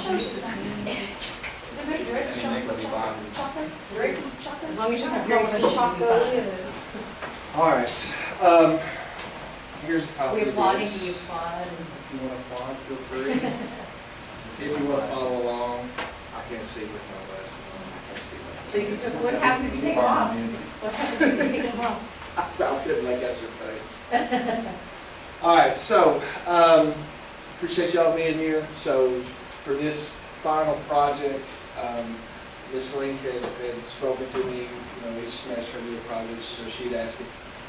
Somebody dress chocolates? As long as you don't know know what what a a choco choco is. All right. Here's a copy We of applaud, you this. applaud. If you want to applaud, feel free. If you want to follow along, I can't see with my glasses on. I can't see with So you took, what happens if you take them off? What happens if you take them off? I couldn't make out your face. All right, so appreciate y'all being here. So for this final project, Ms. Link had spoken to me, each semester we do a project, so she'd asked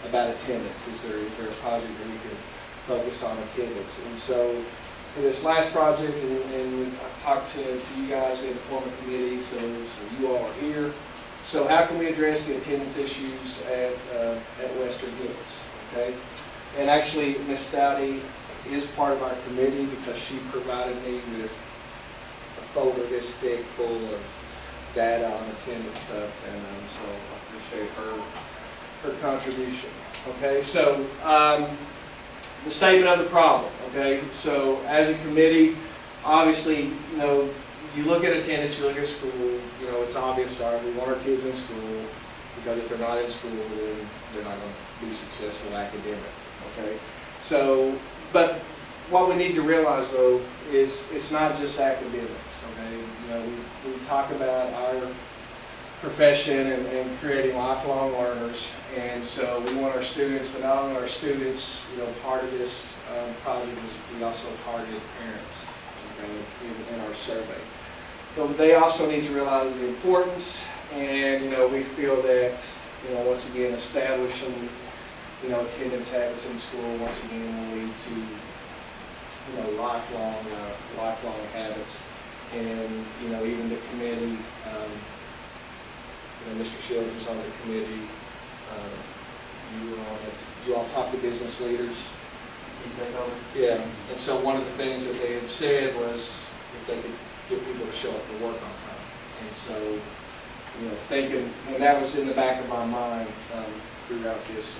about attendance. Is there a project that we could focus on attendance? And so for this last project, and I talked to you guys, we had to form a committee, so you all are here. So how can we address the attendance issues at Western Hills? Okay, and actually Ms. Stouty is part of our committee because she provided me with a folder this thick full of data on attendance stuff, and so I appreciate her contribution. Okay, so the statement of the problem. Okay, so as a committee, obviously, you look at attendance, you look at school, it's obvious, all right, we want our kids in school, because if they're not in school, then they're not going to be successful academically, okay? So, but what we need to realize, though, is it's not just academics, okay? We talk about our profession and creating lifelong learners, and so we want our students, but not only our students, part of this project is we also targeted parents, okay, in our survey. So they also need to realize the importance, and we feel that once again establishing attendance habits in school once again will lead to lifelong habits, and even the committee. Mr. Shields was on the committee. You all talked to business leaders. Yeah, and so one of the things that they had said was if they could get people to show up for work on time. And so, thinking, and that was in the back of my mind throughout this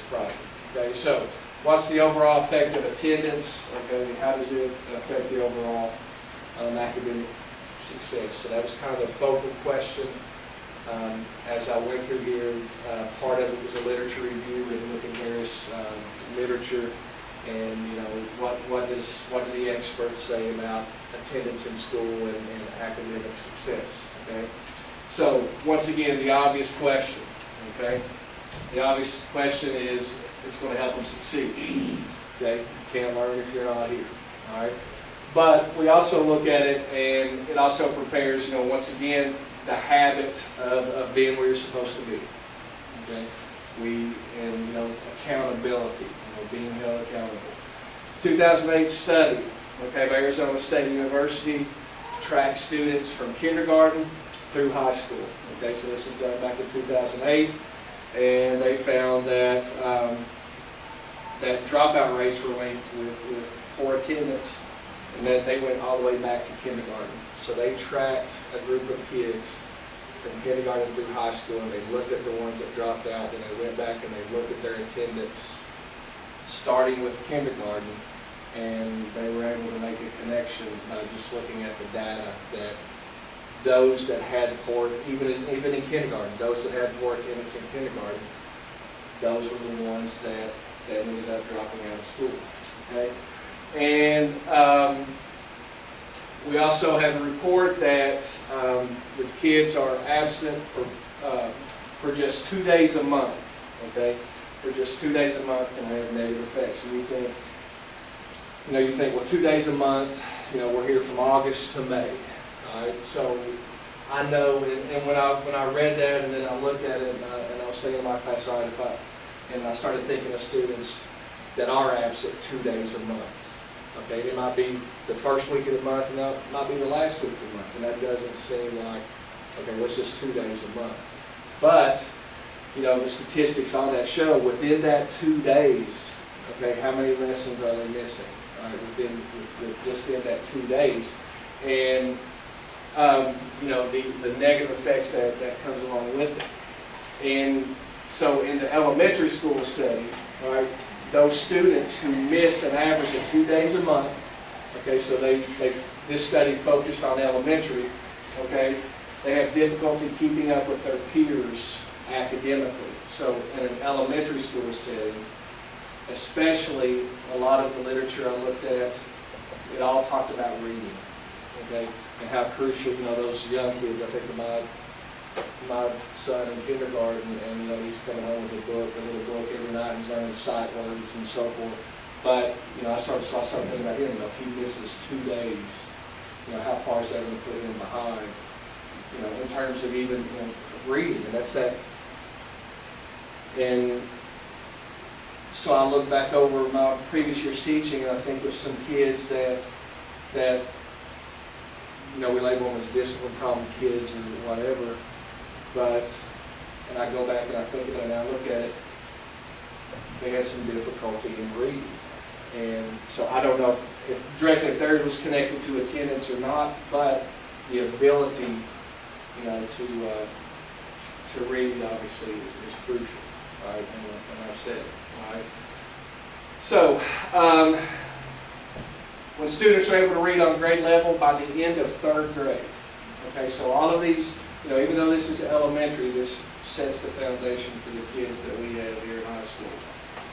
project. Okay, so what's the overall effect of attendance? Okay, how does it affect the overall academic success? So that was kind of the focal question. As I went through here, part of it was a literature review and looking at various literature, and what do the experts say about attendance in school and academic success? Okay, so once again, the obvious question. Okay, the obvious question is it's going to help them succeed. Okay, you can't learn if you're not here. All right, but we also look at it, and it also prepares. Once again, the habit of being where you're supposed to be. Okay, accountability, being held accountable. 2008 study, okay, by Arizona State University, tracked students from kindergarten through high school. Okay, so this was done back in 2008, and they found that that dropout rates were linked with poor attendance, and that they went all the way back to kindergarten. So they tracked a group of kids from kindergarten through high school, and they looked at the ones that dropped out, and they went back and they looked at their attendance starting with kindergarten, and they were able to make a connection by just looking at the data that those that had poor, even in kindergarten, those that had poor attendance in kindergarten, those were the ones that ended up dropping out of school. Okay, and we also have a report that if kids are absent for just 2 days a month, okay, for just 2 days a month can have negative effects. And you think, well, 2 days a month, we're here from August to May. All right, so I know, and when I read that and then I looked at it and I was thinking to my class, all right, and I started thinking of students that are absent 2 days a month. Okay, it might be the first week of the month, and it might be the last week of the month, and that doesn't seem like, okay, what's just 2 days a month? But, the statistics on that show, within that 2 days, okay, how many lessons are they missing? All right, just in that 2 days. And, the negative effects that comes along with it. And so in the elementary school setting, all right, those students who miss an average of 2 days a month, Okay, so this study focused on elementary. Okay, they have difficulty keeping up with their peers academically. So in an elementary school setting, especially a lot of the literature I looked at, it all talked about reading. Okay, and how crucial, those young kids. I think of my son in kindergarten, and he's coming home with a little book every night. He's learning sight words and so forth. But I started thinking about him. If he misses 2 days, how far is that going to put him behind? In terms of even reading, and that's that. And so I look back over my previous year's teaching, and I think of some kids that we label them as discipline problem kids or whatever. And I go back and I think about it and I look at it, they had some difficulty in reading. And so I don't know if directly if theirs was connected to attendance or not, but the ability, to read obviously is crucial, right? And I've said, right? So when students are able to read on grade level by the end of 3rd grade, okay, so all of these, even though this is elementary, this sets the foundation for the kids that we have here in high school.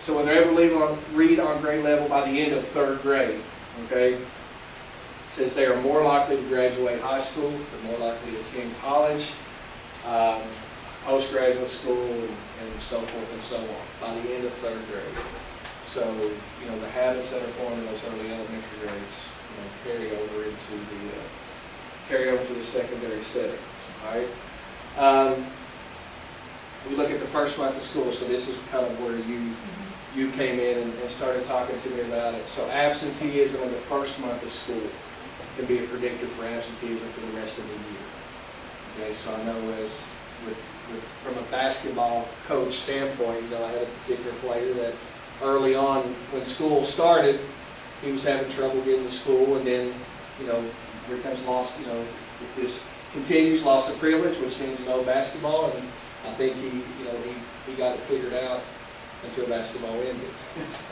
So when they're able to read on grade level by the end of 3rd grade, okay, it says they are more likely to graduate high school, they're more likely to attend college, postgraduate school, and so forth and so on by the end of 3rd grade. So, the habits that are formed in those early elementary grades, carry over to the secondary setting. All right. We look at the first month of school. So this is kind of where you came in and started talking to me about it. So absenteeism in the first month of school can be a predictor for absenteeism for the rest of the year. Okay. So I know from a basketball coach standpoint, I had a particular player that early on when school started, he was having trouble getting to school, and then, here comes loss, if this continues, loss of privilege, which means no basketball, and I think he got it figured out until basketball ended.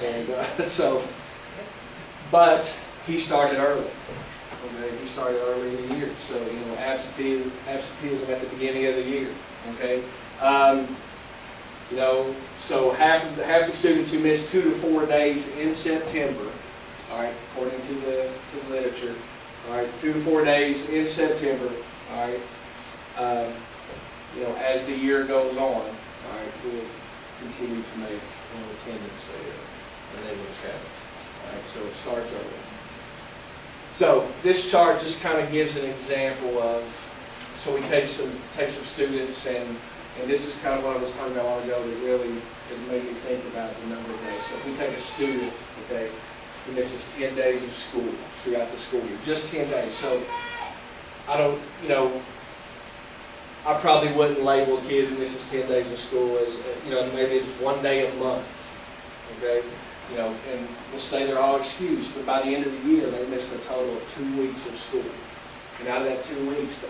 And but he started early. Okay, he started early in the year, so absenteeism at the beginning of the year. Okay, so half the students who miss 2 to 4 days in September, all right, according to the literature, all right, 2 to 4 days in September, all right, as the year goes on, all right, we'll continue to make attendance an English habit. All right, so it starts early. So this chart just kind of gives an example of. So we take some students, and this is kind of what I was talking about a while ago that really it made me think about the number of days. So if we take a student, okay, who misses 10 days of school throughout the school year, just 10 days. So I probably wouldn't label a kid who misses 10 days of school as, maybe it's 1 day a month, okay? And let's say they're all excused, but by the end of the year, they missed a total of 2 weeks of school. And out of that 2 weeks,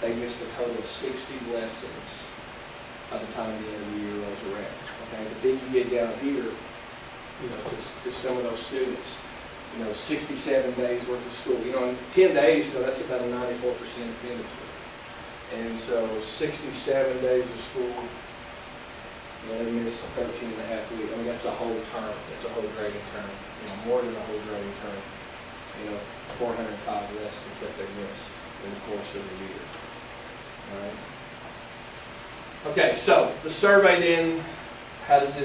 they missed a total of 60 lessons by the time the end of the year rolls around. Okay, but then you get down here, to some of those students, 67 days worth of school. In 10 days, that's about a 94% attendance rate. And so 67 days of school, they missed 13 and a half weeks. I mean, that's a whole term. That's a whole grading term. More than a whole grading term. 405 lessons that they missed in the course of the year. All right. Okay, so the survey then, how does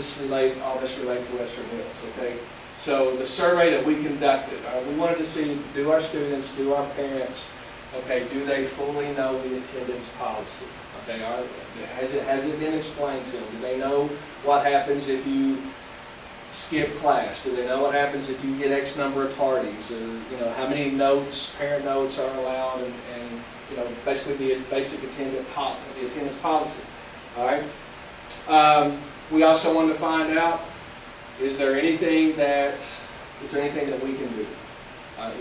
all this relate to Western Hills? Okay, so the survey that we conducted, we wanted to see, do our students, do our parents, okay, do they fully know the attendance policy? Okay, has it been explained to them? Do they know what happens if you skip class? Do they know what happens if you get X number of tardies? Or how many notes, parent notes are allowed, and basically the basic attendance policy. All right. We also wanted to find out, is there anything that we can do?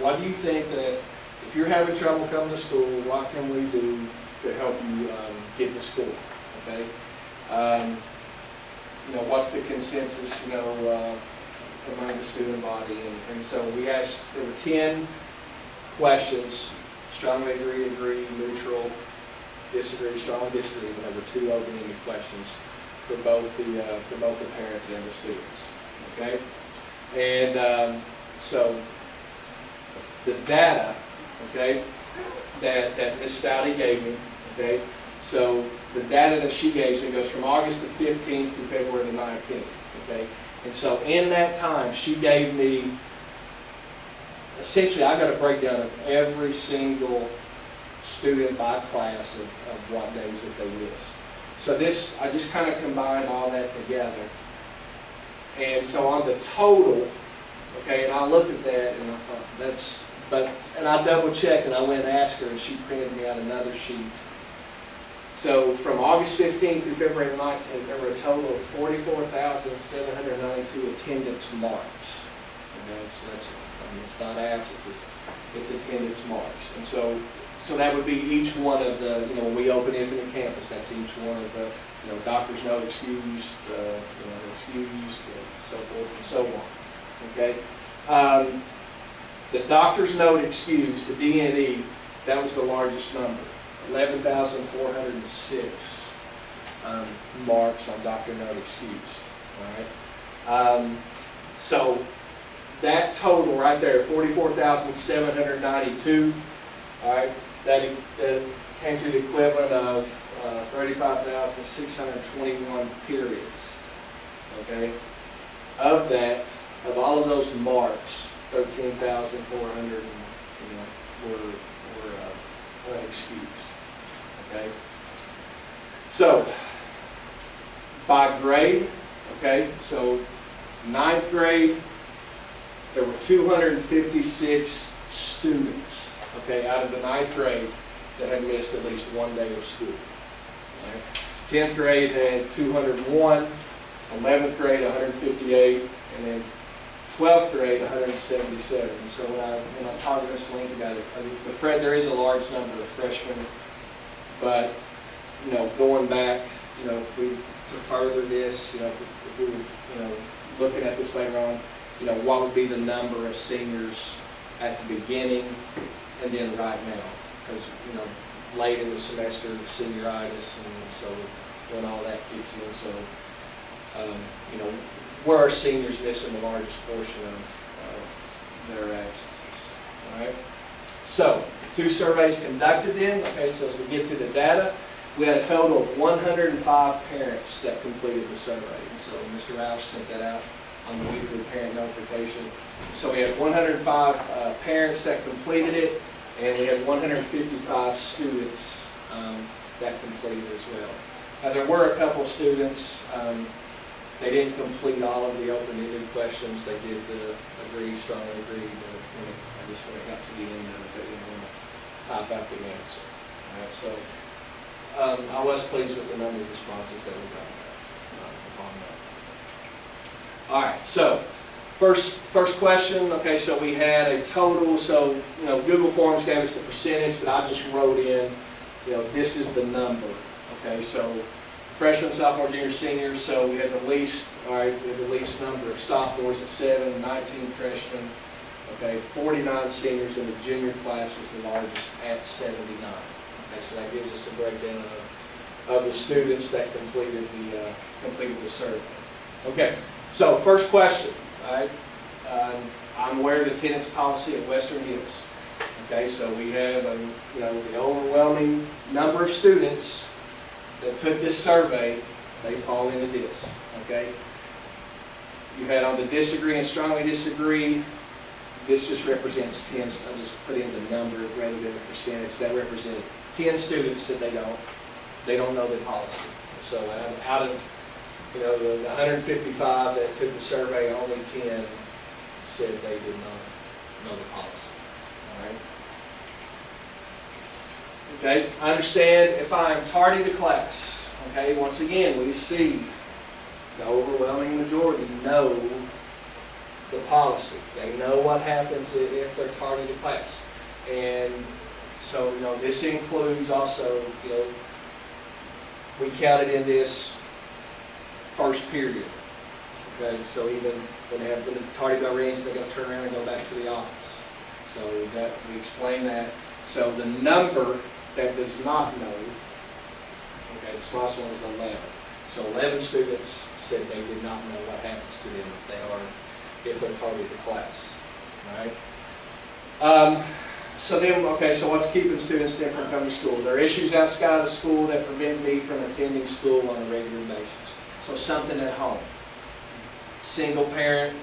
What do you think that if you're having trouble coming to school, what can we do to help you get to school? Okay. What's the consensus? among the student body. And so we asked, there were 10 questions, strongly agree, neutral, disagree, strong disagree, and there were 2 open-ended questions for both the parents and the students. Okay? And so the data, okay, that Ms. Stouty gave me, okay, so the data that she gave me goes from August the 15th to February the 19th, okay? And so in that time, she gave me, essentially I got a breakdown of every single student by class of what days that they missed. So this, I just kind of combined all that together. And so on the total, okay, and I looked at that and I thought, and I double checked and I went and asked her and she printed me out another sheet. So from August 15th through February 19th, there were a total of 44,792 attendance marks. Okay, so that's, I mean, it's not absences, it's attendance marks. And so that would be each one of the, when we open Infinite Campus, that's each one of the, doctor's note excused, excused, so forth and so on. Okay. The doctor's note excused, the D&E, that was the largest number, 11,406 marks on doctor note excused. All right. So that total right there, 44,792. All right. That came to the equivalent of 35,621 periods. Okay. Of that, of all of those marks, 13,400 were unexcused. Okay. So by grade, okay, so 9th grade, there were 256 students, okay, out of the 9th grade that had missed at least one day of school. Right? 10th grade had 201, 11th grade 158, and then 12th grade 177. And so when I talked to Ms. Link about it, there is a large number of freshmen, but going back, if we to further this, if we were looking at this later on, what would be the number of seniors at the beginning and then right now? Because late in the semester, senioritis, and so when all that kicks in, so where are seniors missing the largest portion of their absences? All right. So 2 surveys conducted then. Okay, so as we get to the data, we had a total of 105 parents that completed the survey. And so Mr. Roush sent that out on the weekly parent notification. So we had 105 parents that completed it, and we had 155 students that completed as well. Now there were a couple students, they didn't complete all of the open-ended questions. They did the agree, strongly agree, but I just when it got to the end of it, they didn't want to type out the answer. All right, so I was pleased with the number of responses that we got upon that. All right, so first question. Okay, so we had a total. So Google Forms gave us the percentage, but I just wrote in, this is the number. Okay, so freshmen, sophomore, junior, seniors. So we had the least. All right, we had the least number of sophomores at 7, 19 freshmen. Okay, 49 seniors, and the junior class was the largest at 79. Okay, so that gives us a breakdown of the students that completed the survey. Okay, so first question. All right, I'm aware of the attendance policy at Western Hills. Okay, so we have the overwhelming number of students that took this survey. They fall into this. Okay, you had on the disagree and strongly disagree. This just represents 10. So I just put in the number rather than the percentage. That represented 10 students said they don't know the policy. So out of the 155 that took the survey, only 10 said they did not know the policy. All right. Okay. I understand if I am tardy to class. Okay. Once again, we see the overwhelming majority know the policy. They know what happens if they're tardy to class. And so, this includes also, we counted in this first period. Okay, so even when the tardy bell rings, they're going to turn around and go back to the office. So that we explain that. So the number that does not know, okay, the smallest one is 11. So 11 students said they did not know what happens to them if they're tardy to class. All right. So then, okay, so what's keeping students then from coming to school? There are issues outside of school that prevent me from attending school on a regular basis. So something at home. Single parent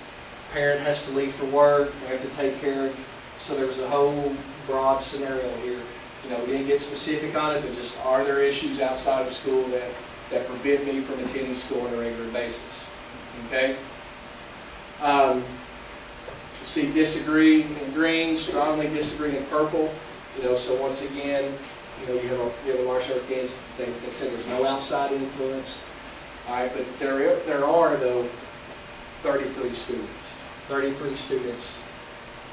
has to leave for work, they have to take care of, so there's a whole broad scenario here. You know, we didn't get specific on it, but just are there issues outside of school that prevent me from attending school on a regular basis? Okay? You see disagree in green, strongly disagree in purple. You know, so once again, you know, you have a large number of kids, they said there's no outside influence. All right, but there are, though, 33 students. 33 students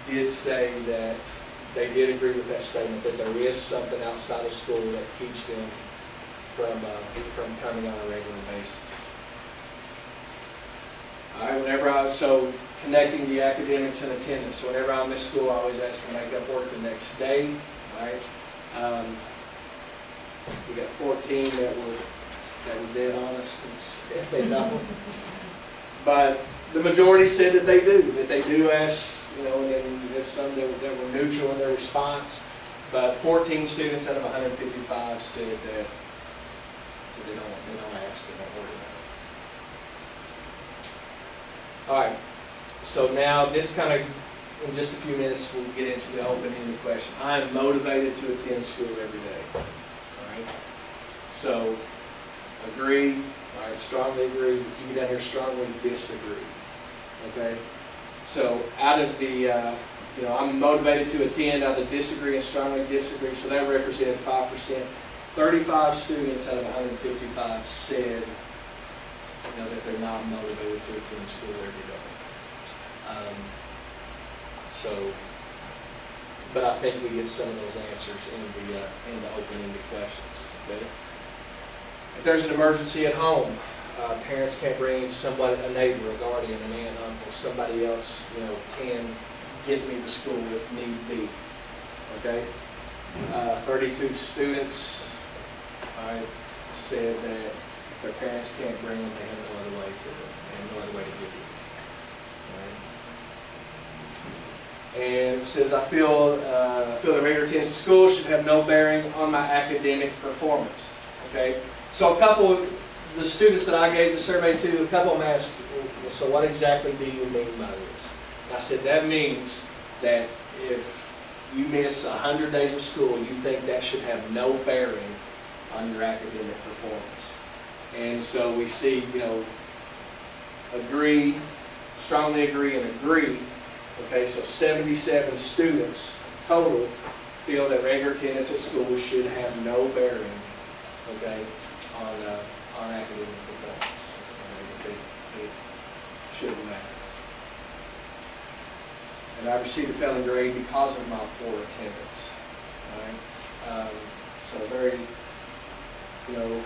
did say that they did agree with that statement, that there is something outside of school that keeps them from coming on a regular basis. All right, so connecting the academics and attendance. So whenever I miss school, I always ask to make up work the next day. All right. We got 14 that were dead honest if they don't. But the majority said that they do ask, you know, and then you have some that were neutral in their response. But 14 students out of 155 said that they don't ask, they don't worry about it. All right. So now this kind of, in just a few minutes, we'll get into the open-ended question. I am motivated to attend school every day. All right. So agree. All right. Strongly agree. If you get down here, strongly disagree. Okay. So out of the, you know, I'm motivated to attend. Out of the disagree and strongly disagree. So that represented 5%. 35 students out of 155 said, you know, that they're not motivated to attend school every day. But I think we get some of those answers in the open-ended questions. Okay? If there's an emergency at home, parents can't bring somebody, a neighbor, a guardian, an aunt, uncle, somebody else, you know, can get me to school if need be. Okay? 32 students said that if their parents can't bring them, they have no other way to get them. And it says, I feel that regular attendance to school should have no bearing on my academic performance. Okay, so a couple of the students that I gave the survey to, a couple of them asked, so what exactly do you mean by this? And I said, that means that if you miss 100 days of school, you think that should have no bearing on your academic performance. And so we see, you know, agree, strongly agree, and agree. Okay, so 77 students total feel that regular attendance at school should have no bearing, okay, on academic performance. It shouldn't matter. And I received a failing grade because of my poor attendance. All right, so very, you know,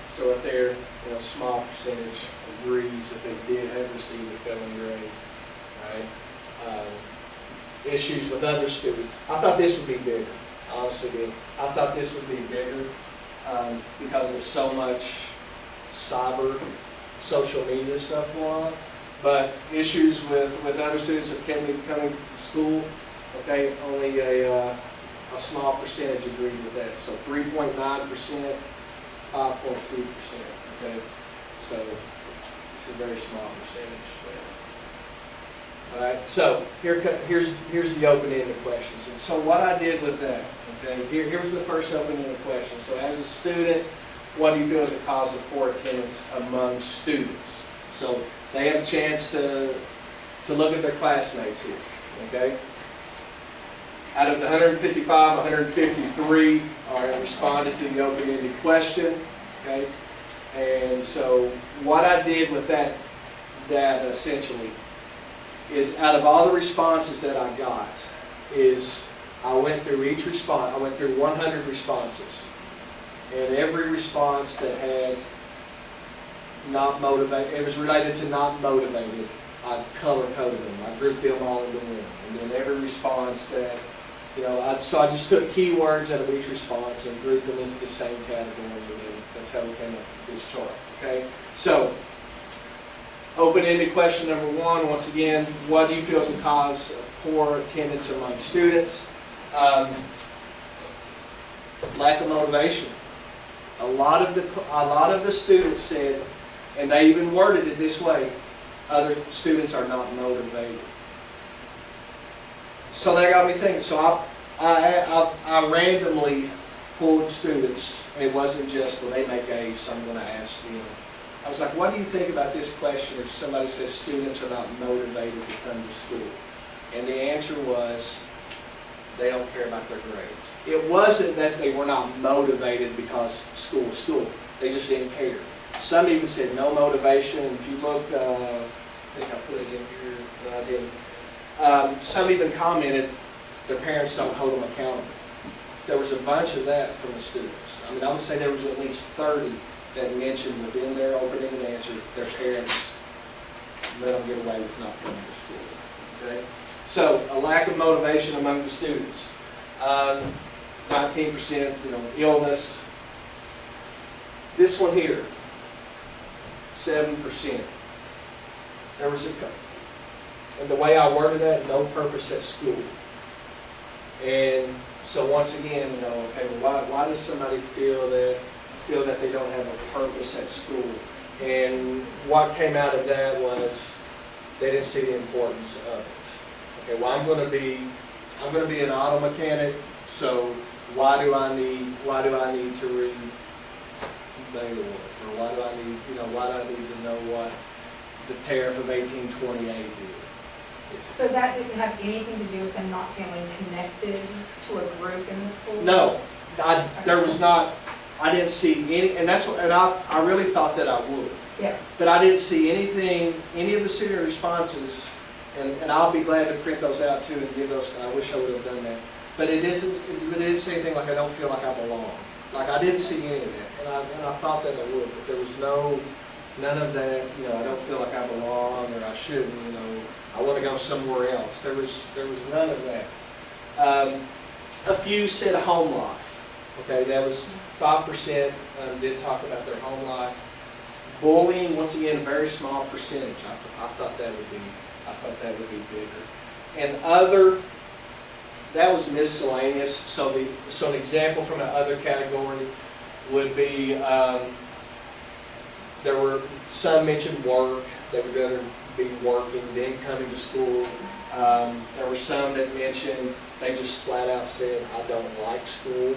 so right there, you know, small percentage agrees that they did have received a failing grade. Right? Issues with other students. I thought this would be bigger. I honestly did. I thought this would be bigger because of so much cyber, social media stuff going on. But issues with other students that can't be coming to school, okay, only a small percentage agreed with that. So 3.9%, 5.3%. Okay, so it's a very small percentage there. All right, so here's the open-ended questions. And so what I did with that, okay, here was the first open-ended question. So as a student, what do you feel is a cause of poor attendance among students? So they have a chance to look at their classmates here, okay? Out of the 155, 153 responded to the open-ended question, okay? And so what I did with that data essentially is out of all the responses that I got, is I went through each response, I went through 100 responses. And every response that had not motivated. It was related to not motivated. I color coded them. I grouped them all into one. And then every response that, so I just took keywords out of each response and grouped them into the same category. And that's how we came up with this chart. Okay? So, open-ended question number one, once again, what do you feel is the cause of poor attendance among students? Lack of motivation. A lot of the students said, and they even worded it this way, other students are not motivated. So that got me thinking. So I randomly pulled students, and it wasn't just, well, they make A's, so I'm going to ask them. I was like, what do you think about this question if somebody says students are not motivated to come to school? And the answer was, they don't care about their grades. It wasn't that they were not motivated because school was school. They just didn't care. Some even said no motivation. If you look, I think I put it in here, but I didn't. Some even commented their parents don't hold them accountable. There was a bunch of that from the students. I mean, I would say there was at least 30 that mentioned within their opening answer their parents let them get away with not coming to school. Okay? So, a lack of motivation among the students. 19%, illness. This one here, 7%. There was and the way I worded that, no purpose at school. And so once again, okay, well, why does somebody feel that they don't have a purpose at school? And what came out of that was they didn't see the importance of it. Okay, well, I'm going to be an auto mechanic, so why do I need to read Beowulf, or why do I need to know what the tariff of 1828 is? So that didn't have anything to do with them not feeling connected to a group in the school? No, there was not. I didn't see any, and I really thought that I would. Yeah. But I didn't see anything, any of the student responses, and I'll be glad to print those out too and give those. I wish I would have done that. But it didn't say anything like I don't feel like I belong. Like I didn't see any of that, and I thought that I would, but there was none of that. I don't feel like I belong, or I shouldn't. I want to go somewhere else. There was none of that. A few said home life. Okay, that was 5%. Did talk about their home life. Bullying, once again, a very small percentage. I thought that would be bigger. And other, that was miscellaneous. So an example from an other category would be there were some mentioned work. They would rather be working than coming to school. There were some that mentioned they just flat out said, I don't like school.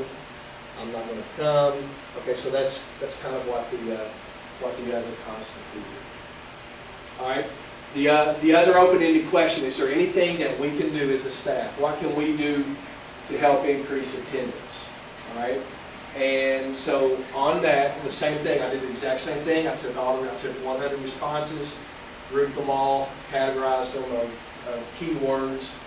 I'm not going to come. Okay, so that's kind of what the other constituted. All right. The other open-ended question, is there anything that we can do as a staff? What can we do to help increase attendance? All right. And so on that, the same thing. I did the exact same thing. I took 100 responses, grouped them all, categorized them of keywords.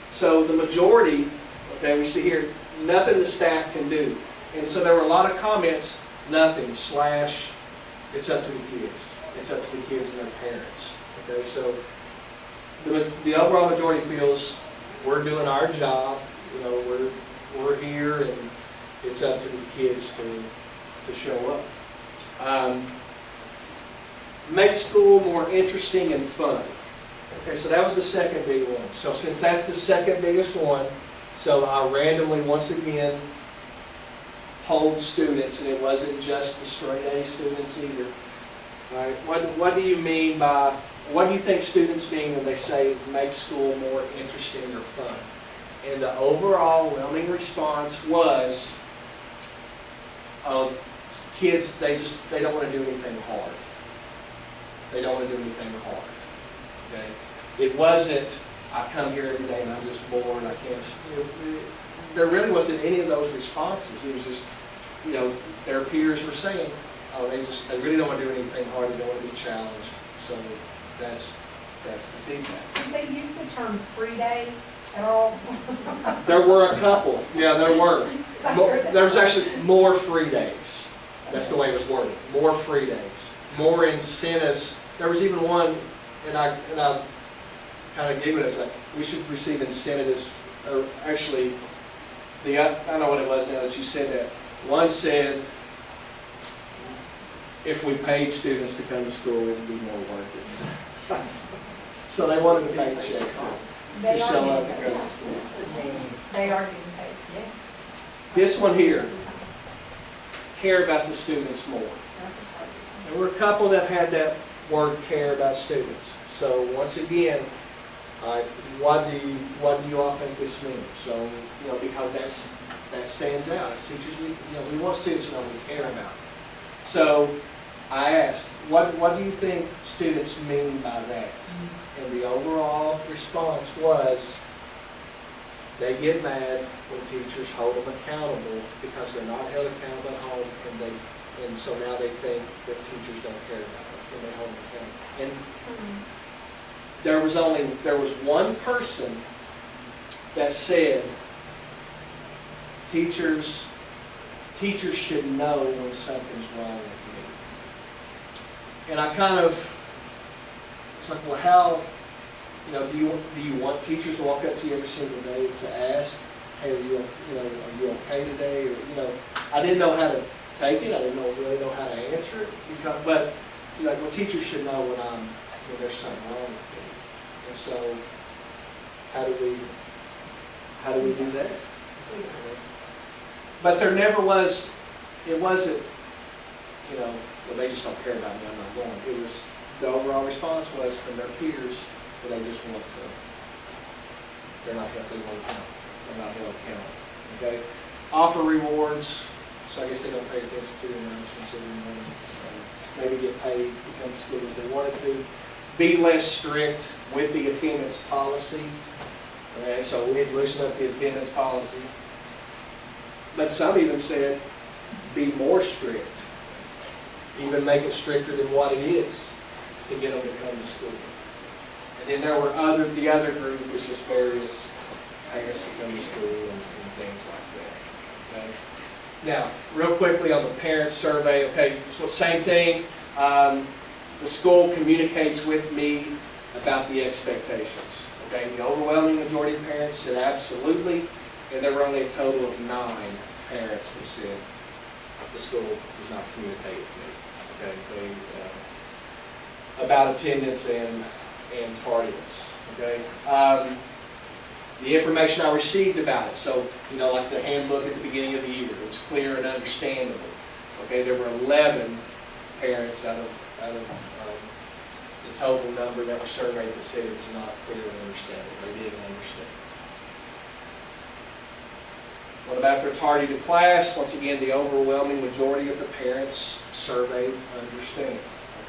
So the majority, okay, we see here, nothing the staff can do. And so there were a lot of comments, nothing, / it's up to the kids. It's up to the kids and their parents. Okay, so the overall majority feels we're doing our job. We're here, and it's up to the kids to show up. Make school more interesting and fun. Okay, so that was the second big one. So since that's the second biggest one, so I randomly once again polled students, and it wasn't just the straight A students either. All right, what do you mean by, what do you think students mean when they say make school more interesting or fun? And the overwhelming response was, kids, they don't want to do anything hard. They don't want to do anything hard. Okay? It wasn't, I come here every day and I'm just bored, I can't, there really wasn't any of those responses. It was just, their peers were saying, they really don't want to do anything hard, they don't want to be challenged. So that's the feedback. Did they use the term free day at all? There were a couple. Yeah, there were. There was actually more free days. That's the way it was worded. More free days. more incentives. There was even one, and I kind of giggled. It's like we should receive incentives, or actually, I know what it was now that you said that. One said, if we paid students to come to school, it would be more worth it. So they wanted to pay a check They to are show up getting to go paid. to school. They are getting paid, yes. This one here, care about the students more. That's a crisis. There were a couple that had that word care about students. So once again, what do you all think this means? So, because that stands out. As teachers, we want students to know we care about them. So I asked, what do you think students mean by that? And the overall response was, they get mad when teachers hold them accountable because they're not held accountable at home, and so now they think that teachers don't care about them when they hold them accountable. And there was one person that said teachers should know when something's wrong with me. And I kind of, it's like, well, how, do you want teachers to walk up to you every single day to ask, hey, are you okay today? Or, I didn't know how to take it. I didn't really know how to answer it. But she's like, well, teachers should know when there's something wrong with me. And so, how do we do that? But there never was, it wasn't, well, they just don't care about me, I'm not going. It was, the overall response was from their peers, that they just want to, they're not held accountable. They're not held accountable. Okay? Offer rewards, so I guess they don't pay attention to the announcements every morning. Maybe get paid to come to school as they wanted to. Be less strict with the attendance policy. Okay, so we need to loosen up the attendance policy. But some even said, be more strict. Even make it stricter than what it is to get them to come to school. And then there were the other group was just various parents to come to school and things like that. Okay? Now, real quickly on the parent survey, okay, so same thing. The school communicates with me about the expectations. Okay, the overwhelming majority of parents said absolutely, and there were only a total of 9 parents that said the school does not communicate with me. Okay, about attendance and tardiness. Okay, the information I received about it. So like the handbook at the beginning of the year, it was clear and understandable. Okay, there were 11 parents out of the total number that were surveyed that said it was not clear and understandable. They didn't understand. What about if they're tardy to class? Once again, the overwhelming majority of the parents surveyed understand.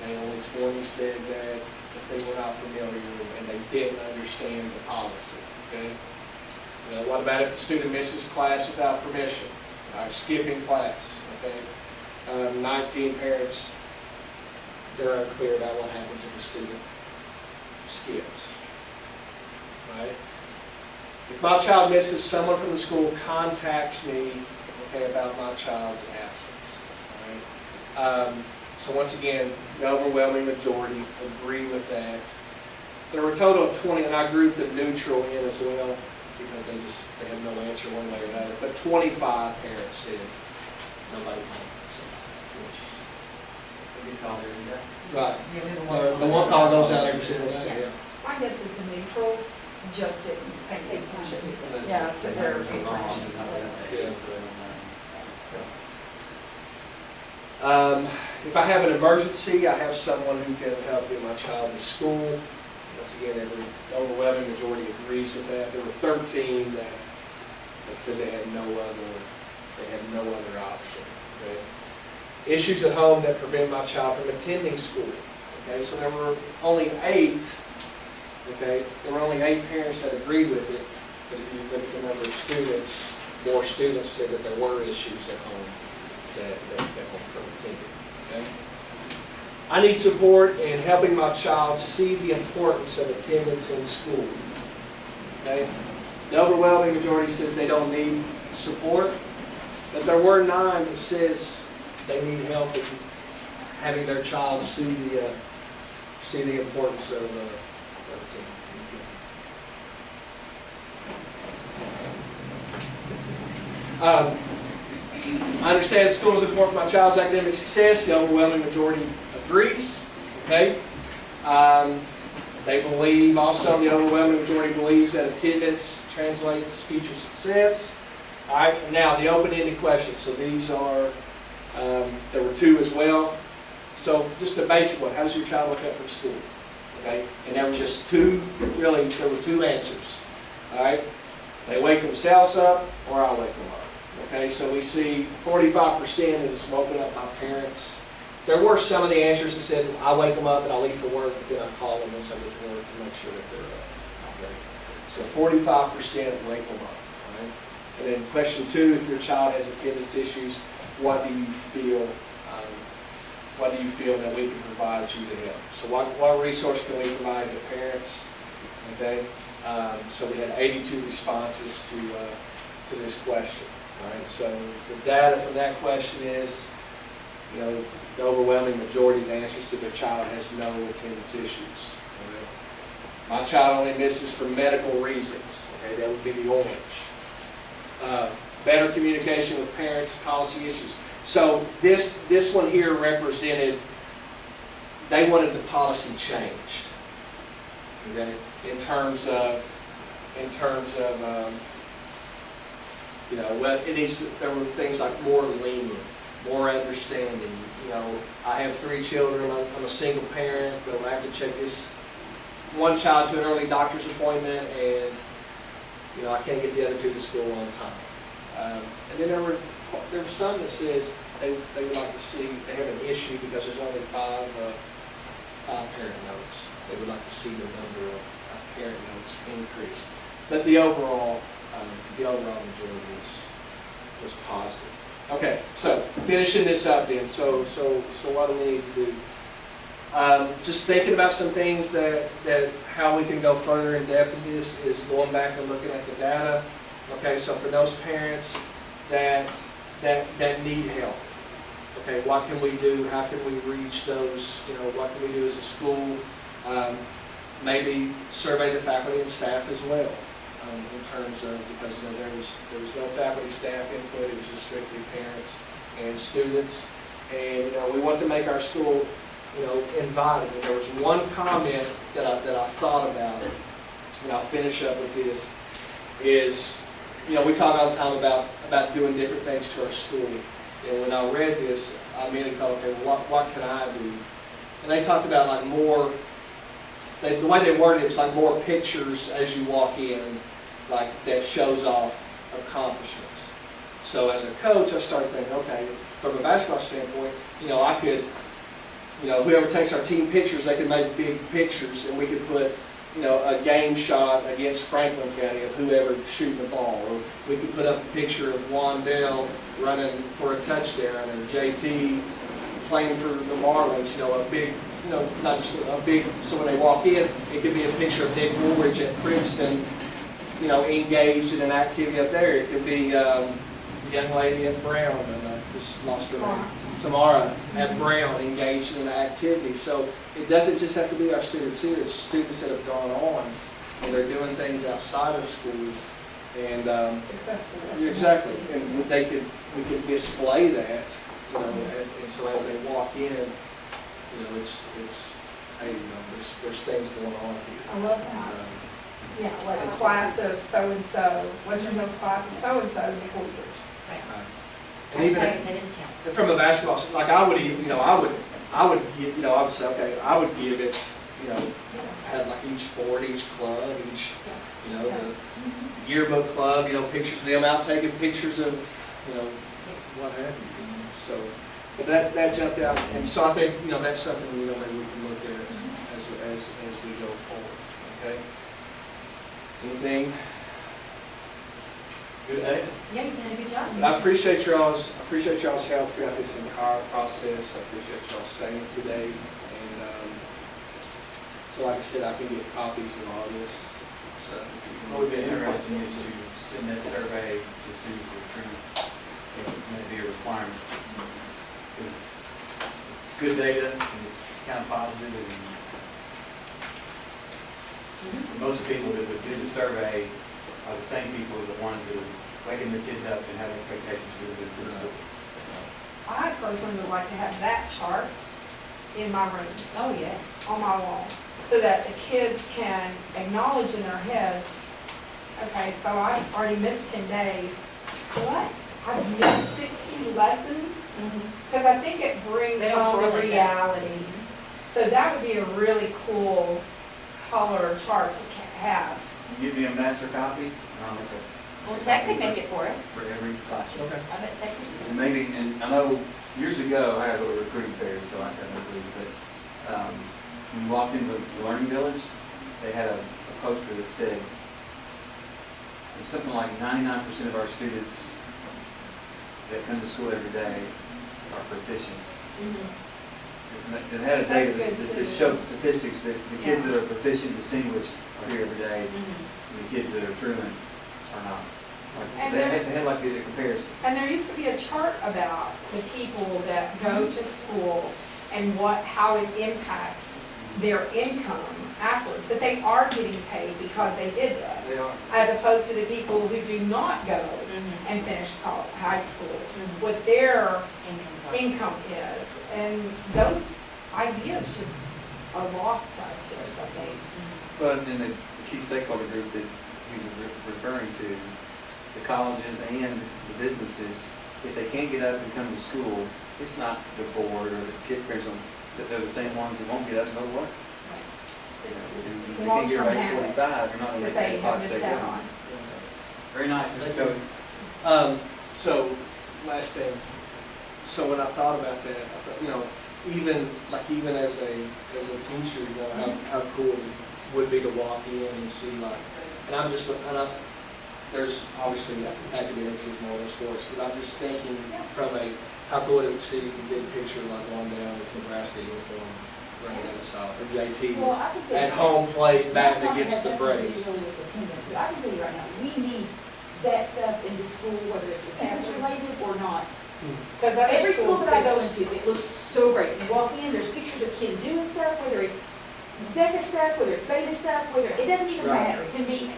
Okay, only 20 said that they were not familiar and they didn't understand the policy. Okay. What about if the student misses class without permission? Skipping class. Okay. 19 parents, they're unclear about what happens if a student skips. Right? If my child misses, someone from the school contacts me, about my child's absence. Right? So once again, the overwhelming majority agree with that. There were a total of 20, and I grouped the neutral in as well because they have no answer one way or another. But 25 parents said nobody home. Right. The one call goes out every single day. Yeah. My guess is the neutrals just didn't pay attention, to their information. If I have an emergency, I have someone who can help get my child to school. Once again, every overwhelming majority agrees with that. There were 13 that said they had no other option. Okay? Issues at home that prevent my child from attending school. Okay, so there were only 8. Okay, there were only 8 parents that agreed with it. But if you look at the number of students, more students said that there were issues at home that from attending. Okay, I need support in helping my child see the importance of attendance in school. Okay, the overwhelming majority says they don't need support, but there were 9 that says they need help in having their child see the importance of team. I understand school is important for my child's academic success. The overwhelming majority agrees. Okay. They believe also, the overwhelming majority believes that attendance translates to future success. All right. Now the open-ended questions. So these are there were two as well. So just a basic one. How does your child wake up from school? Okay. And there were just two. Really, there were two answers. All right. They wake themselves up, or I wake them up. Okay, so we see 45% is woken up by parents. There were some of the answers that said, I wake them up and I leave for work, but then I call them once I get to work to make sure that they're up. Okay. So 45% wake them up. Right? And then question 2, if your child has attendance issues, what do you feel that we can provide you to help? So what resource can we provide to parents? Okay, so we had 82 responses to this question. Right, so the data from that question is, the overwhelming majority of the answers to their child has no attendance issues. Right? My child only misses for medical reasons. Okay, that would be the orange. Better communication with parents, policy issues. So this one here represented, they wanted the policy changed. Okay, in terms of well, there were things like more lenient, more understanding. I have 3 children. I'm a single parent, but I have to check this one child to an early doctor's appointment, and I can't get the other 2 to school on time. And then there were some that says they would like to see, they have an issue because there's only 5 parent notes. They would like to see the number of parent notes increase. But the overall majority was positive. Okay, so finishing this up then. So what do we need to do? Just thinking about some things that how we can go further in depth in this is going back and looking at the data. Okay, so for those parents that need help, okay, what can we do? How can we reach those? What can we do as a school? Maybe survey the faculty and staff as well. In terms of, because there was no faculty staff input, it was just strictly parents and students, and we want to make our school inviting. And there was one comment that I thought about, and I'll finish up with this, is we talk all the time about doing different things to our school, and when I read this, I immediately thought, okay, well, what can I do? And they talked about like more. The way they worded it was like more pictures as you walk in, like that shows off accomplishments. So as a coach, I started thinking, okay, from a basketball standpoint, I could, whoever takes our team pictures, they could make big pictures, and we could put, a game shot against Franklin County of whoever shooting the ball, or we could put up a picture of Wandell running for a touchdown, or JT playing for the Marlins, a big. Not just a big, so when they walk in, it could be a picture of Dick Woolridge at Princeton, engaged in an activity up there. It could be a young lady at Brown, and I just lost her name, Tamara at Brown, engaged in an activity. So it doesn't just have to be our students here, it's students that have gone on, and they're doing things outside of school. And successful. Exactly, and we could display that, so as they walk in, it's hey, there's things going on here. I love that. Like a class of so-and-so, Western Hills class of so-and-so, Nick Woolridge. And even and from a basketball, like I would give, I would say, okay, I would give it, had like each sport, each club, each, the yearbook club, pictures of them out taking pictures of, what have you. So. But that jumped out, and so I think that's something maybe we can look at as we go forward. Okay. Anything? Good day. Yeah, you did a good job. I appreciate y'all's help throughout this entire process. I appreciate y'all staying today, and so like I said, I can get copies of all this stuff. What would be interesting is to send that survey to students who are true. It may be a requirement. good data, and it's kind of positive, and most people that would do the survey are the same people, the ones that are waking their kids up and have expectations for the school. I personally would like to have that chart in my room, Oh, yes. on my wall, so that the kids can acknowledge in their heads, okay, so I've already missed 10 days. What? I've missed 60 lessons? Because I think it brings They don't home the correlate that. reality. So that would be a really cool color chart to have. Give me a master copy, and I'll make Well, Tech could make it for us. for every classroom. Okay. I bet Tech could. And maybe, and I know years ago, I had to go to recruiting fairs, so I kind of agree, but when you walked into the Learning Village, they had a poster that said, something like 99% of our students that come to school every day are proficient. It had a data That's good, that too. showed statistics that the kids Yeah. that are proficient, distinguished are here every day, Mhm. and the kids that are truant are not. Like, And they had like the comparison. And there used to be a chart about the people that go to school and how it impacts their income afterwards, that they are getting paid because they did this, They are. as opposed to the people who do not go and finish high school, what their income is. And those ideas just are lost to our kids, I think. But then the key stakeholder group that he was referring to, the colleges and the businesses, if they can't get up and come to school, it's not the board or the kid parents, that they're the same ones that won't get up and go to work. You know, It's if you can't get long-term right at habits 45, you're not going to that make they that have clock missed stay out going. on. Very nice, Mr. Cody. So, last thing, so when I thought about that, I thought, even as a teacher, how cool it would be to walk in and see there's obviously academics is more than sports, but I'm just thinking from how cool it would see you can get a picture like one down with Nebraska uniform running down the south, or JT Well, I can tell you. at home plate batting Not against the has nothing to Braves. do really with attendance, but I can tell you right now, we need that stuff in the school, whether it's attendance related or not. Because Every school that I go into, it looks so great. You walk in, there's pictures of kids doing stuff, whether it's DECA stuff, whether it's beta stuff, it doesn't even Right. matter. It can be,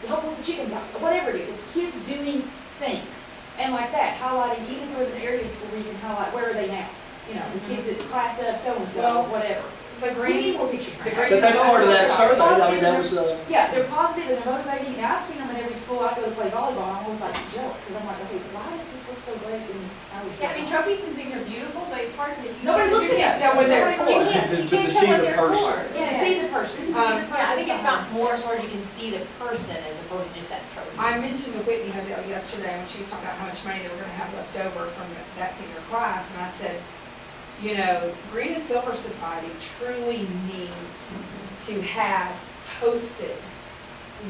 help with the chicken's house, whatever it is. It's kids doing things. And like that, highlighting, even if there was an area in school where you can highlight, where are they now? The kids at class of so-and-so, Well, whatever. the We green, need more pictures right the now. green But that's part of that survey, I mean, that was, Yeah, they're positive and they're motivating. Now, I've seen them in every school I go to play volleyball, and I'm always like jealous, because I'm like, okay, why does this look so great? And I was Yeah, I mean, just. trophies and things are beautiful, but it's hard to. Nobody looks at can't it. tell what they're for. You can't, To- you to can't see tell what the they're person. for. Yeah, to see the person. To see the person. Yeah, I think it's about more as far as you can see the person as opposed to just that trophy. I mentioned to Whitney yesterday when she was talking about how much money they were gonna have left over from that senior class, and I said, Green and Silver Society truly needs to have posted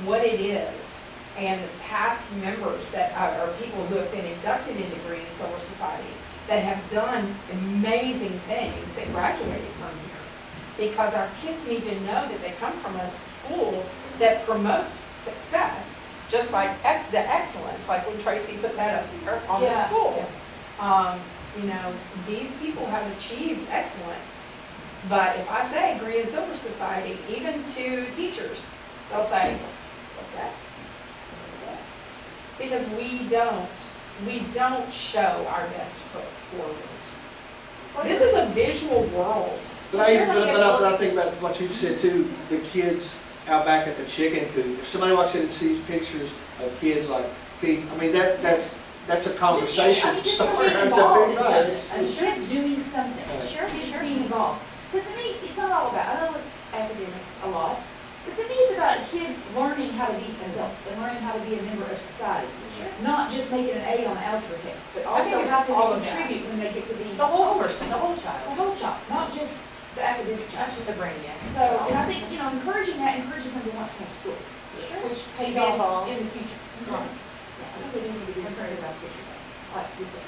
what it is, and the past members that are people who have been inducted into Green and Silver Society that have done amazing things that graduated from here. Because our kids need to know that they come from a school that promotes success, just like the excellence, like when Tracy put that up here on the Yeah, school. These people have achieved excellence. But if I say Green and Silver Society, even to teachers, they'll say, what's that? What's that? Because we don't show our best foot forward. This is a visual world. But I think about what you said too, the kids out back at the chicken coop. If somebody walks in and sees pictures of kids like feeding, that's a conversation Just starter. being It's a involved big in right. something. Kids doing something. Sure, Just sure. being involved. Because to me, it's not all about, I know it's academics a lot, but to me, it's about a kid learning how to be an adult and learning how to be a member of society. Sure. Not just making an A on the algebra test, but I think also it's how can all they of that. contribute to make it to be The whole person, the whole the child, whole child, not just the academic not child. just the brainiac. So, and I think, encouraging that encourages them to want to come to school, Sure. which pays Be off involved. in the future. Right. Yeah, I think we do need to do something about pictures like this.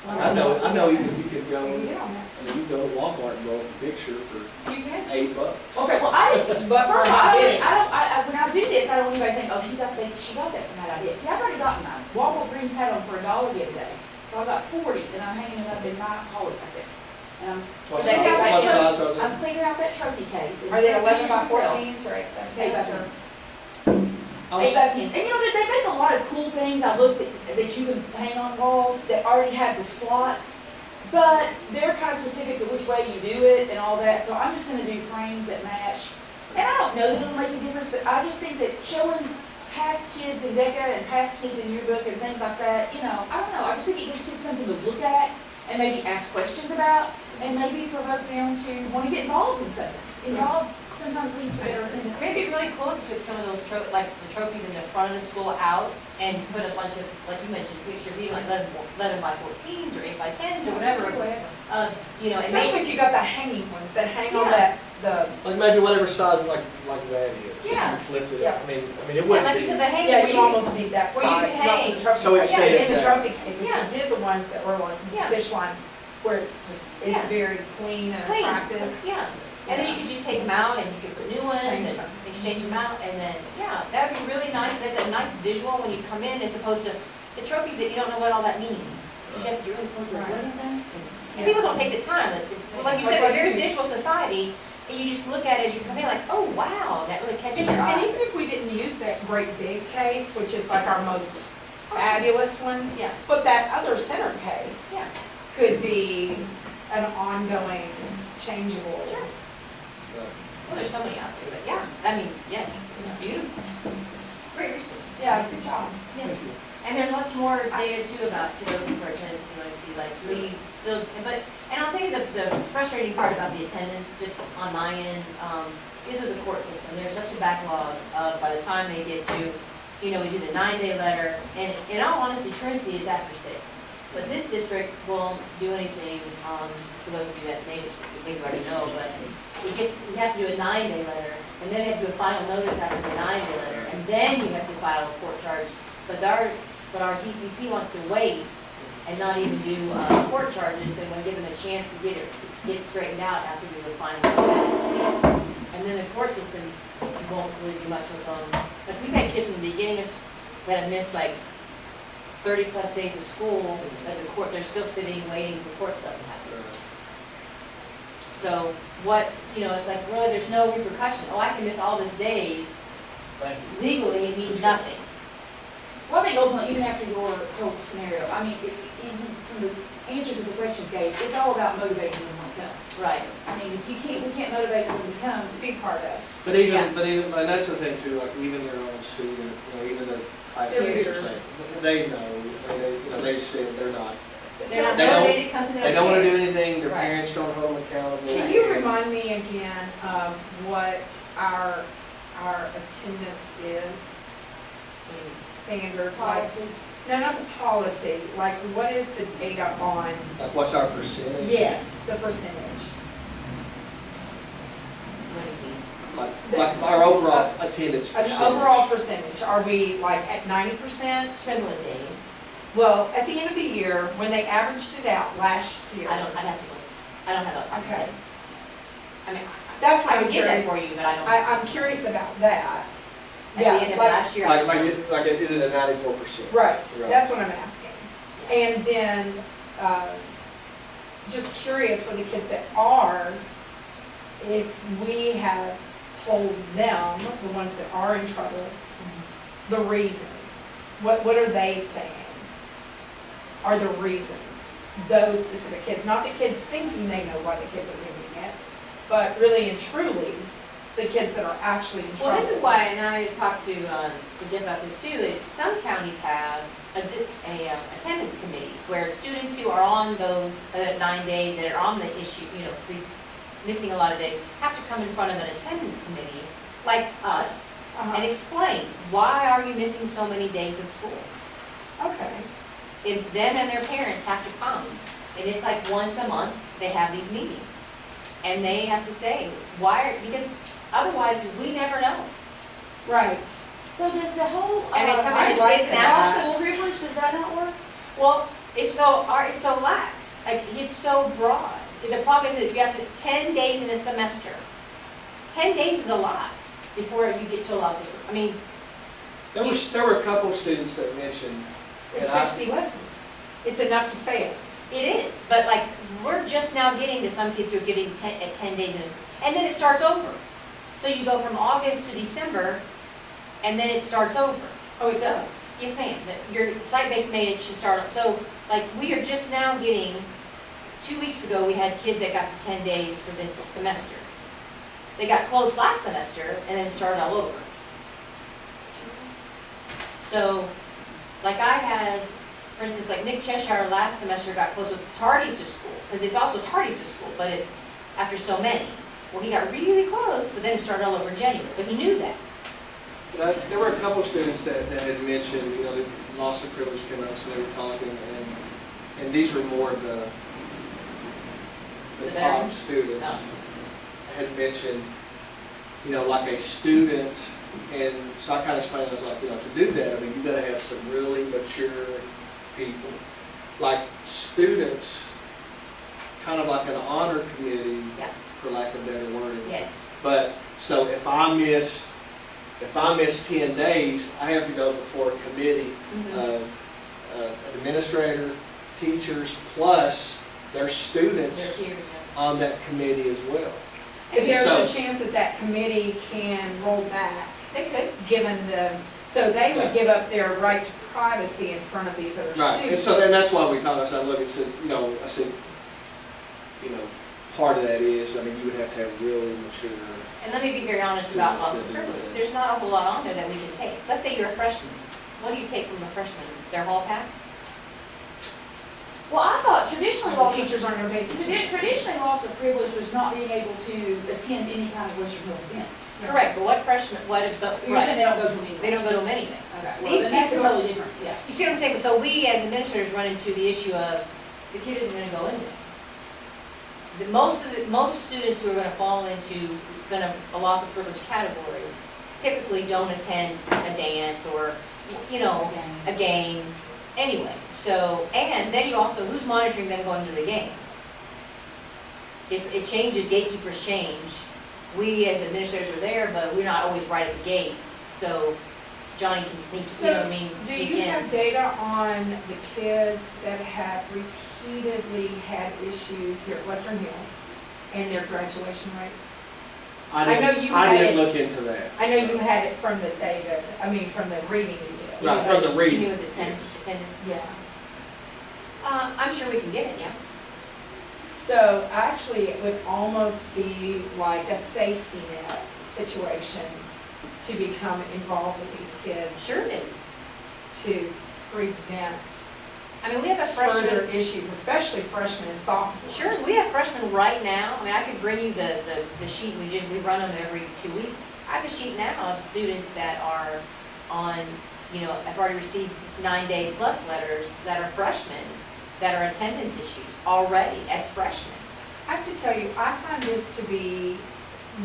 I know even you could go, You can get on that. you can go to Walmart and go a picture for You can. $8. Okay, well, I didn't, But first of for all, how big? when I do this, I don't want anybody to think, oh, she got that from that idea. See, I've already gotten mine. Walmart Greens had them for $1 the other day. So I got 40, and I'm hanging them up in my hallway right there. And What They size, got what that size are they? I'm cleaning out that trophy case. and Are they cleaning 11 by myself. 14s or 8 by 10s? 8 by or- 10s. I 8 was- by 10s. And you know, they make a lot of cool things. I looked at, that you can hang on walls that already have the slots. But they're kind of specific to which way you do it and all that. So I'm just gonna do frames that match. And I don't know that it'll make a difference, but I just think that showing past kids in DECA and past kids in yearbook and things like that, you know, I don't know. I just think it gives kids something to look at and maybe ask questions about and maybe provoke them to want to get involved in something. Involved sometimes leads to better attendance. It'd be really cool if you took some of those like the trophies in the front of the school out and put a bunch of, like you mentioned, pictures, even like 11 by 14s or 8 by 10s or whatever, of, you know, and Especially if maybe, you got the hanging ones that hang on Yeah. the, Like maybe whatever size like that is. Yeah. If you flipped it, Yeah. I mean, it yeah, wouldn't like be. you said, the hanging. yeah, where you almost need that where you size, can not hang. the trophy. So it's case. stands In the out. trophy case, if Yeah. you did the ones that were like Yeah. fish line, where it's just, it's Yeah. very clean and Clean. attractive. Yeah, and then you could just take them out and you could put new ones Exchange and them. exchange them out, and then, yeah, that'd be really nice. That's a nice visual when you come in, as opposed to the trophies that you don't know what all that means. Because you have to get really close, like, what is that? And people don't take the time, like you said, we're a very visual society, and you just look at it as you come in, like, oh, wow, that really catches And your and eye. even if we didn't use that great big case, which is like our most fabulous ones, Yeah, but that other center case yeah. could be an ongoing, changeable. Sure. Well, there's so many out there, but yeah, I mean, yes, it's beautiful. Great resource. Yeah, good job. Thank you. And there's lots more data too about kiddos for attendance if you want to see, like, we still, but, and I'll tell you the frustrating part about the attendance, just on my end, is with the court system. There's such a backlog of, by the time they get to, you know, we do the 9-day letter, and in all honesty, truancy is after 6. But this district won't do anything, for those of you that maybe already know, but we have to do a 9-day letter, and then we have to do a final notice after the 9-day letter, and then you have to file a court charge. But our DPP wants to wait and not even do court charges. They want to give them a chance to get straightened out after we do the final notice. And then the court system won't really do much with them. Like, we've had kids from the beginning that have missed like 30+ days of school, at the court, they're still sitting waiting for court stuff to happen. So what, you know, it's like, really, there's no repercussion. Oh, I can miss all these days. Thank you. Legally, it means nothing. Well, I think ultimately, even after your whole scenario, I mean, even from the answers to the questions gave, it's all about motivating them to come. Right. I mean, if we can't motivate them to come, It's a big part of. But even, Yeah. and that's the thing too, like even your own student, you know, even the class Their leaders, peers. they know, you know, they've said they're not, They're not They don't- motivated to come to they don't wanna do care. anything, their Right. parents don't hold them accountable. Can you remind me again of what our attendance is? Standard, like, policy. no, not the policy, like what is the data on, Like what's our percentage? yes, the percentage? What do you mean? Like our overall attendance An percentage. overall percentage, are we like at 90%? Depends what day. Well, at the end of the year, when they averaged it out last year. I'd have to look. I don't have that. Okay, I mean, that's what I I'm would get that curious. for you, but I don't. I'm curious about that. At the Yeah, end of like- last year, I Like, don't know. is it a 94%? Right, Right. that's what I'm asking. And then, just curious for the kids that are, if we have told them, the ones that are in trouble, the reasons. What are they saying? Are the reasons, those specific kids, not the kids thinking they know why the kids are doing it, but really and truly, the kids that are actually in trouble. Well, this is why, and I talked to Jeff about this too, is some counties have attendance committees where students who are on those 9-day, that are on the issue, you know, these missing a lot of days, have to come in front of an attendance committee, like us, and explain, why are you missing so many days of school? Okay, If them and their parents have to come, and it's like once a month, they have these meetings. And they have to say, because otherwise, we never know. right. So does the whole, And they come I in, like it's an that. after-school privilege, does that not work? Well, it's so lax, like, it's so broad. The problem is that you have to, 10 days in a semester. 10 days is a lot before you get to allow sick. I mean, There were a couple of students that mentioned, It's and I- 60 lessons. It's enough to fail. It is, but like, we're just now getting to some kids who are getting 10 days in and then it starts over. So you go from August to December, and then it starts over. Oh, it So- does? Yes, ma'am, your site-based made it should start, so, like, we are just now getting, 2 weeks ago, we had kids that got to 10 days for this semester. They got closed last semester, and then it started all over. So, like I had, for instance, like Nick Cheshire last semester got close with tardies to school, because it's also tardies to school, but it's after so many. Well, he got really close, but then it started all over in January, but he knew that. There were a couple of students that had mentioned, you know, the loss of privilege came up, so they were talking, and these were more of the The top veterans? students had mentioned, you know, like a student, and so I kind of explained, I was like, you know, to do that, I mean, you gotta have some really mature people. Like students, kind of like an honor committee, Yeah. for lack of better wording. Yes. But, so if I miss 10 days, I have to go before a committee of an administrator, teachers, plus their Their students peers, on that committee as well. But there's So- a chance that that committee can roll back, They could. given so they would Right. give up their right to privacy in front of these other Right, and students. so, and that's why we talked, I said, look, I said, you know, part of that is, I mean, you would have to have really mature. And let me be very honest about loss of Students that do privilege. that. There's not a whole lot on there that we can take. Let's say you're a freshman. What do you take from a freshman? Their hall pass? Well, I thought traditionally loss of, Teachers aren't gonna pay attention. traditionally loss of privilege was not being able to attend any kind of Western Hills event. Correct, but what freshman, what if, but, You're saying right, they don't go to any. they don't go to them anyway. Okay, well, These then that's kids are- totally different, yeah. You see what I'm saying? So we as administrators run into the issue of, the kid isn't gonna go anyway. Most students who are gonna fall into a loss of privilege category typically don't attend a dance or, you know, a game anyway. So, and then you also, who's monitoring them going to the game? It changes, gatekeepers change. We as administrators are there, but we're not always right at the gate. So Johnny can sneak, you know what I mean, Do sneak you in. have data on the kids that have repeatedly had issues here at Western Hills and their graduation rates? I know you I had didn't it. look into that. I know you had it from the data, from the reading you did. Right, from the Do reading. you mean with Yes. attendance? Yeah. I'm sure we can get it, yeah. So actually, it would almost be like a safety net situation to become involved with these kids. Sure it is. To prevent I mean, we have a further freshman, issues, especially freshmen and sophomores. sure, we have freshmen right now. I mean, I could bring you the sheet, we run them every 2 weeks. I have a sheet now of students that are on, you know, have already received 9-day plus letters that are freshmen, that are attendance issues already as freshmen. I have to tell you, I find this to be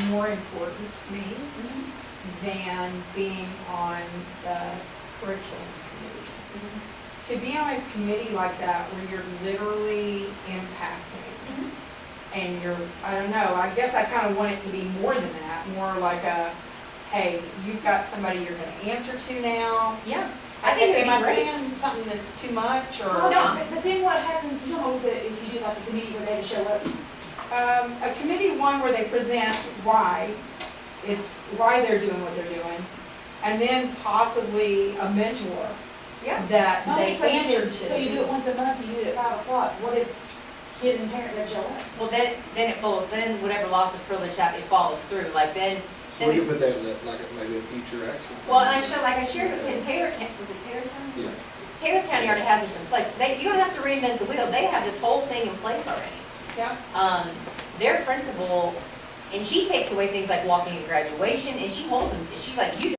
more important to me than being on the curriculum committee. To be on a committee like that where you're literally impacting and I don't know, I guess I kind of want it to be more than that, more like hey, you've got somebody you're gonna answer to now. Yeah, I think it'd Am I be great. saying something that's too much or? Well, no, but then what happens, you don't know if you do like a committee where they just show up? A committee one where they present why they're doing what they're doing, and then possibly a mentor Yeah. that My they only question answer to. is, so you do it once a month, you do it at 5 o'clock, what if kid and parent don't show up? Well, then whatever loss of privilege it follows through, like then. So we could put that in like maybe a future action. Well, and I shared with in Taylor County, was it Taylor County? Yeah. Taylor County already has this in place. You don't have to reinvent the wheel. They have this whole thing in place already. Yeah. Their principal, and she takes away things like walking at graduation, and she holds them, she's like, you